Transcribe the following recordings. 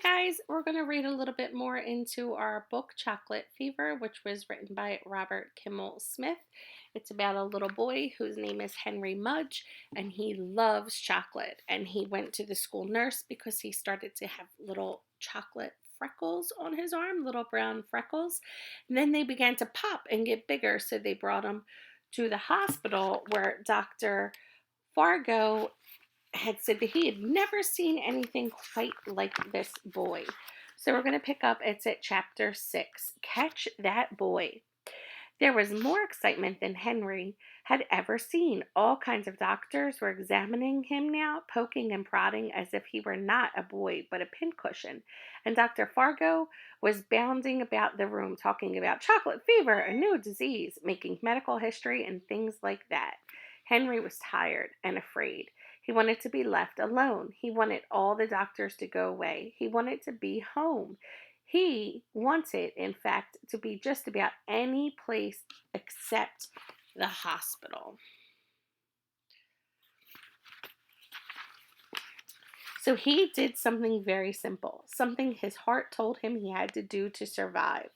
Guys, we're going to read a little bit more into our book, Chocolate Fever, which was written by Robert Kimmel Smith. It's about a little boy whose name is Henry Mudge, and he loves chocolate. And he went to the school nurse because he started to have little chocolate freckles on his arm, little brown freckles. And then they began to pop and get bigger, so they brought him to the hospital where Dr. Fargo had said that he had never seen anything quite like this boy. So we're going to pick up, it's at chapter 6, Catch That Boy. There was more excitement than Henry had ever seen. All kinds of doctors were examining him now, poking and prodding as if he were not a boy but a pincushion. And Dr. Fargo was bounding about the room talking about chocolate fever, a new disease, making medical history and things like that. Henry was tired and afraid. He wanted to be left alone. He wanted all the doctors to go away. He wanted to be home. He wanted, in fact, to be just about any place except the hospital. So he did something very simple, something his heart told him he had to do to survive.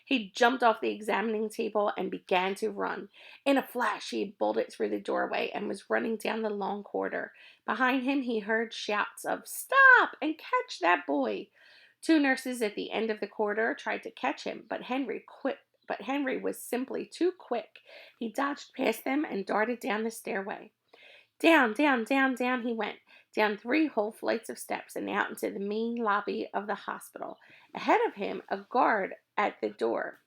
He jumped off the examining table and began to run. In a flash, he had bolted through the doorway and was running down the long corridor. Behind him, he heard shouts of, "Stop and catch that boy!" Two nurses at the end of the corridor tried to catch him, but Henry quit. But Henry was simply too quick. He dodged past them and darted down the stairway. Down, down, down, down he went, down 3 whole flights of steps and out into the main lobby of the hospital. Ahead of him, a guard at the door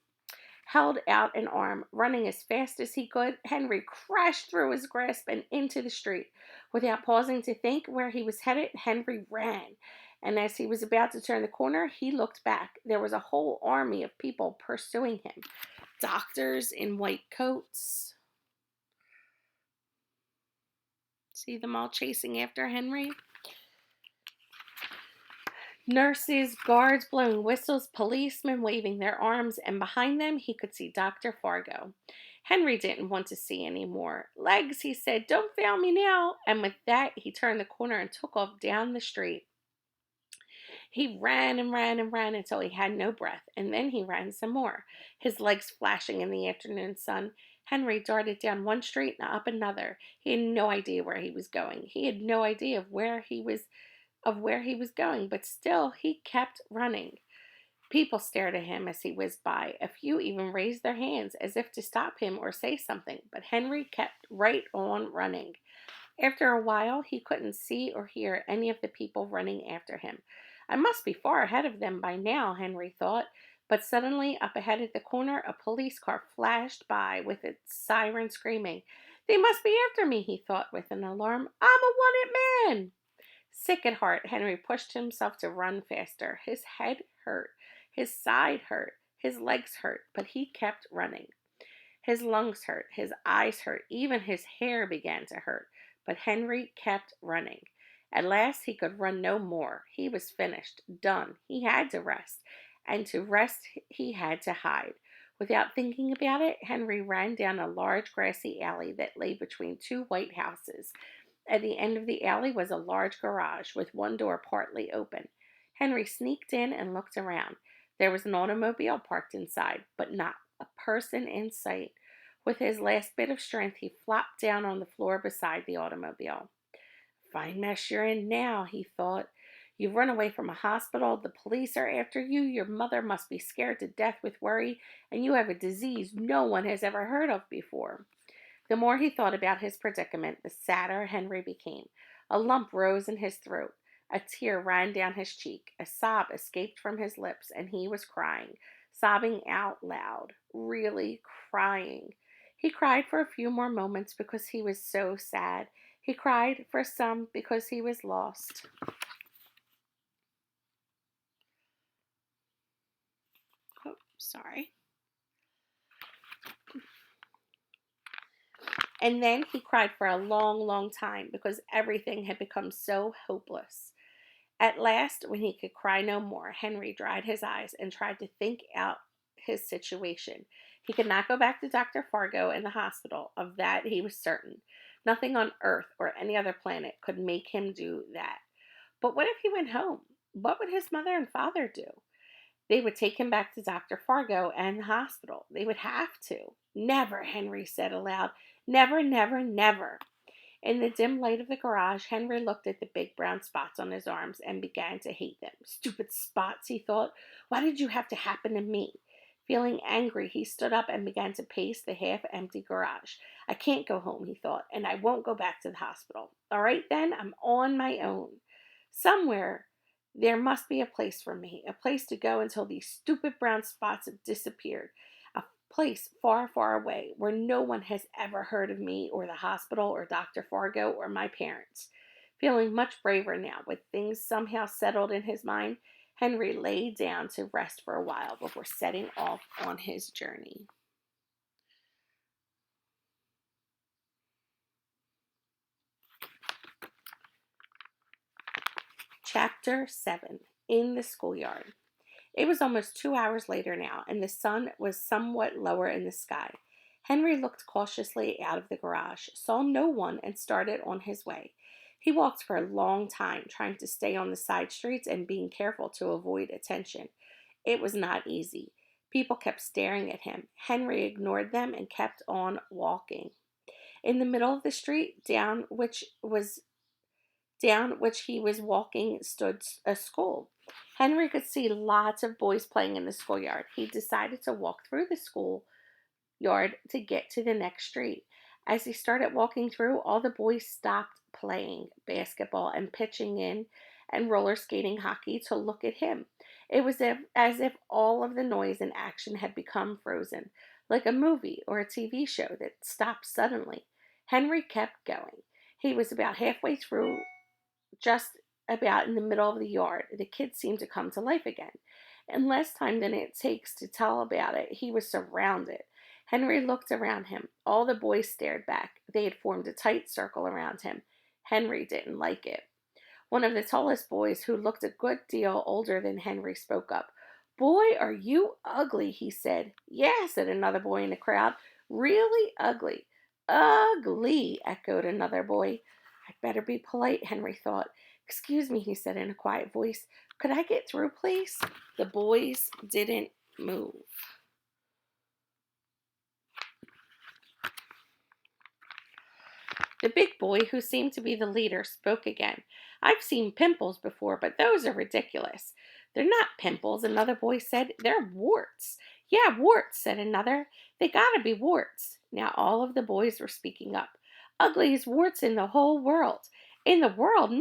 held out an arm. Running as fast as he could, Henry crashed through his grasp and into the street. Without pausing to think where he was headed, Henry ran. And as he was about to turn the corner, he looked back. There was a whole army of people pursuing him. Doctors in white coats. See them all chasing after Henry? Nurses, guards blowing whistles, policemen waving their arms, and behind them he could see Dr. Fargo. Henry didn't want to see any more. "Legs," he said, "don't fail me now." And with that, he turned the corner and took off down the street. He ran and ran and ran until he had no breath, and then he ran some more, his legs flashing in the afternoon sun. Henry darted down one street and up another. He had no idea where he was going. He had no idea of where he was going, but still he kept running. People stared at him as he whizzed by. A few even raised their hands as if to stop him or say something, but Henry kept right on running. After a while, he couldn't see or hear any of the people running after him. I must be far ahead of them by now, Henry thought. But suddenly, up ahead at the corner, a police car flashed by with its siren screaming. "They must be after me," he thought with an alarm. "I'm a wanted man." Sick at heart, Henry pushed himself to run faster. His head hurt, his side hurt, his legs hurt, but he kept running. His lungs hurt, his eyes hurt, even his hair began to hurt, but Henry kept running. At last he could run no more. He was finished, done. He had to rest, and to rest he had to hide. Without thinking about it, Henry ran down a large grassy alley that lay between 2 white houses. At the end of the alley was a large garage with one door partly open. Henry sneaked in and looked around. There was an automobile parked inside, but not a person in sight. With his last bit of strength, he flopped down on the floor beside the automobile. "Fine mess you're in now," he thought. "You've run away from a hospital, the police are after you, your mother must be scared to death with worry, and you have a disease no one has ever heard of before." The more he thought about his predicament, the sadder Henry became. A lump rose in his throat. A tear ran down his cheek. A sob escaped from his lips, and he was crying, sobbing out loud, really crying. He cried for a few more moments because he was so sad. He cried for some because he was lost. Oh, sorry. And then he cried for a long, long time because everything had become so hopeless. At last, when he could cry no more, Henry dried his eyes and tried to think out his situation. He could not go back to Dr. Fargo in the hospital. Of that he was certain. Nothing on earth or any other planet could make him do that. But what if he went home? What would his mother and father do? They would take him back to Dr. Fargo and the hospital. They would have to. Never, Henry said aloud. Never, never, never. In the dim light of the garage, Henry looked at the big brown spots on his arms and began to hate them. Stupid spots, he thought. Why did you have to happen to me? Feeling angry, he stood up and began to pace the half-empty garage. I can't go home, he thought, and I won't go back to the hospital. All right, then, I'm on my own. Somewhere there must be a place for me, a place to go until these stupid brown spots have disappeared. A place far, far away where no one has ever heard of me or the hospital or Dr. Fargo or my parents. Feeling much braver now, with things somehow settled in his mind, Henry lay down to rest for a while before setting off on his journey. Chapter 7. In the Schoolyard. It was almost 2 hours later now, and the sun was somewhat lower in the sky. Henry looked cautiously out of the garage, saw no one, and started on his way. He walked for a long time, trying to stay on the side streets and being careful to avoid attention. It was not easy. People kept staring at him. Henry ignored them and kept on walking. In the middle of the street, down which he was walking stood a school. Henry could see lots of boys playing in the schoolyard. He decided to walk through the schoolyard to get to the next street. As he started walking through, all the boys stopped playing basketball and pitching in and roller skating hockey to look at him. It was as if all of the noise and action had become frozen, like a movie or a TV show that stopped suddenly. Henry kept going. He was about halfway through, just about in the middle of the yard. The kids seemed to come to life again. In less time than it takes to tell about it, he was surrounded. Henry looked around him. All the boys stared back. They had formed a tight circle around him. Henry didn't like it. One of the tallest boys, who looked a good deal older than Henry, spoke up. Boy, are you ugly, he said. Yeah, said another boy in the crowd. Really ugly. Ugly, echoed another boy. I'd better be polite, Henry thought. Excuse me, he said in a quiet voice. Could I get through, please? The boys didn't move. The big boy, who seemed to be the leader, spoke again. I've seen pimples before, but those are ridiculous. They're not pimples, another boy said. They're warts. Yeah, warts, said another. They gotta be warts. Now all of the boys were speaking up. Ugliest warts in the whole world. In the world? Man,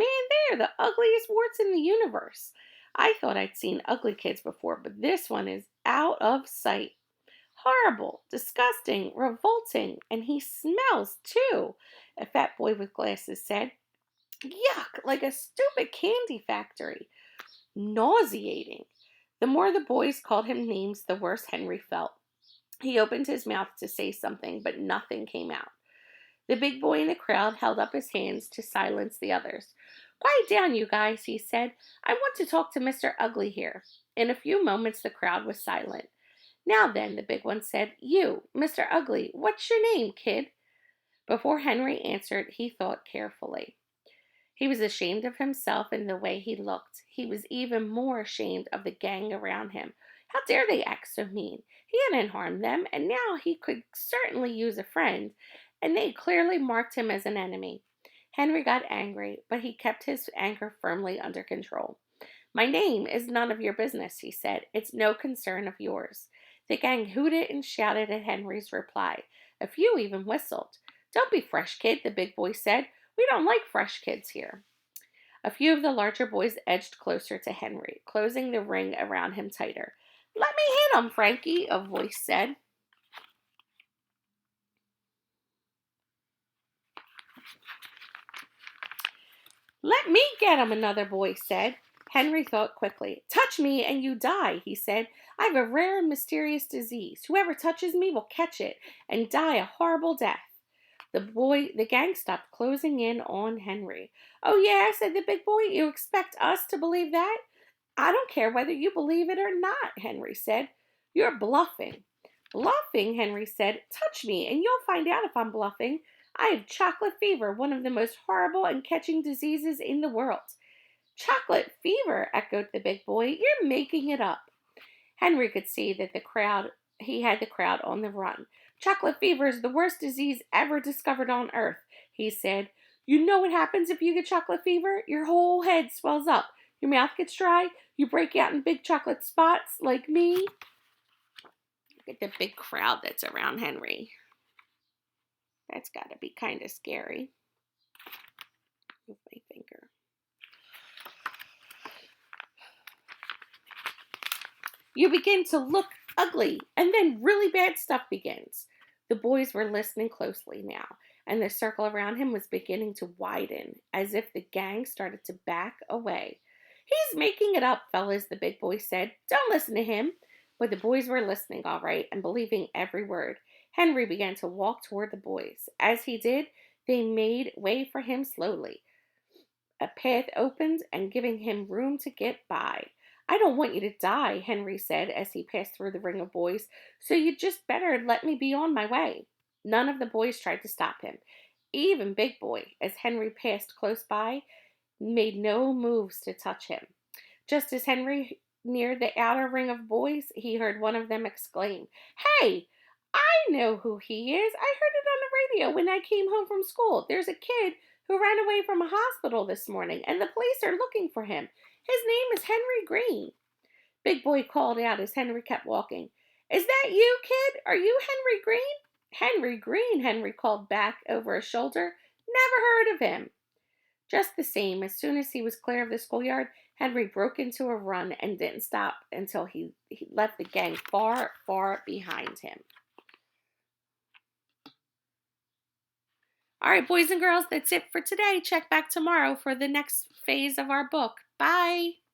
they're the ugliest warts in the universe. I thought I'd seen ugly kids before, but this one is out of sight. Horrible, disgusting, revolting, and he smells too, a fat boy with glasses said. Yuck, like a stupid candy factory. Nauseating. The more the boys called him names, the worse Henry felt. He opened his mouth to say something, but nothing came out. The big boy in the crowd held up his hands to silence the others. Quiet down, you guys, he said. I want to talk to Mr. Ugly here. In a few moments, the crowd was silent. Now then, the big one said, You, Mr. Ugly, what's your name, kid? Before Henry answered, he thought carefully. He was ashamed of himself and the way he looked. He was even more ashamed of the gang around him. How dare they act so mean? He hadn't harmed them, and now he could certainly use a friend, and they clearly marked him as an enemy. Henry got angry, but he kept his anger firmly under control. My name is none of your business, he said. It's no concern of yours. The gang hooted and shouted at Henry's reply. A few even whistled. Don't be fresh, kid, the big boy said. We don't like fresh kids here. A few of the larger boys edged closer to Henry, closing the ring around him tighter. Let me hit him, Frankie, a voice said. Let me get him, another boy said. Henry thought quickly. Touch me and you die, he said. I have a rare and mysterious disease. Whoever touches me will catch it and die a horrible death. The gang stopped closing in on Henry. Oh, yeah, said the big boy. You expect us to believe that? I don't care whether you believe it or not, Henry said. You're bluffing. Bluffing, Henry said. Touch me and you'll find out if I'm bluffing. I have chocolate fever, one of the most horrible and catching diseases in the world. Chocolate fever, echoed the big boy. You're making it up. Henry could see that he had the crowd on the run. Chocolate fever is the worst disease ever discovered on earth, he said. You know what happens if you get chocolate fever? Your whole head swells up. Your mouth gets dry. You break out in big chocolate spots like me. Look at the big crowd that's around Henry. That's got to be kind of scary. Move my finger. You begin to look ugly, and then really bad stuff begins. The boys were listening closely now, and the circle around him was beginning to widen, as if the gang started to back away. He's making it up, fellas, the big boy said. Don't listen to him. But the boys were listening, all right, and believing every word. Henry began to walk toward the boys. As he did, they made way for him slowly. A path opened and giving him room to get by. I don't want you to die, Henry said as he passed through the ring of boys, so you'd just better let me be on my way. None of the boys tried to stop him. Even Big Boy, as Henry passed close by, made no moves to touch him. Just as Henry neared the outer ring of boys, he heard one of them exclaim, Hey, I know who he is. I heard it on the radio when I came home from school. There's a kid who ran away from a hospital this morning, and the police are looking for him. His name is Henry Green. Big Boy called out as Henry kept walking. Is that you, kid? Are you Henry Green? Henry Green, Henry called back over his shoulder. Never heard of him. Just the same, as soon as he was clear of the schoolyard, Henry broke into a run and didn't stop until he left the gang far, far behind him. All right, boys and girls, that's it for today. Check back tomorrow for the next phase of our book. Bye.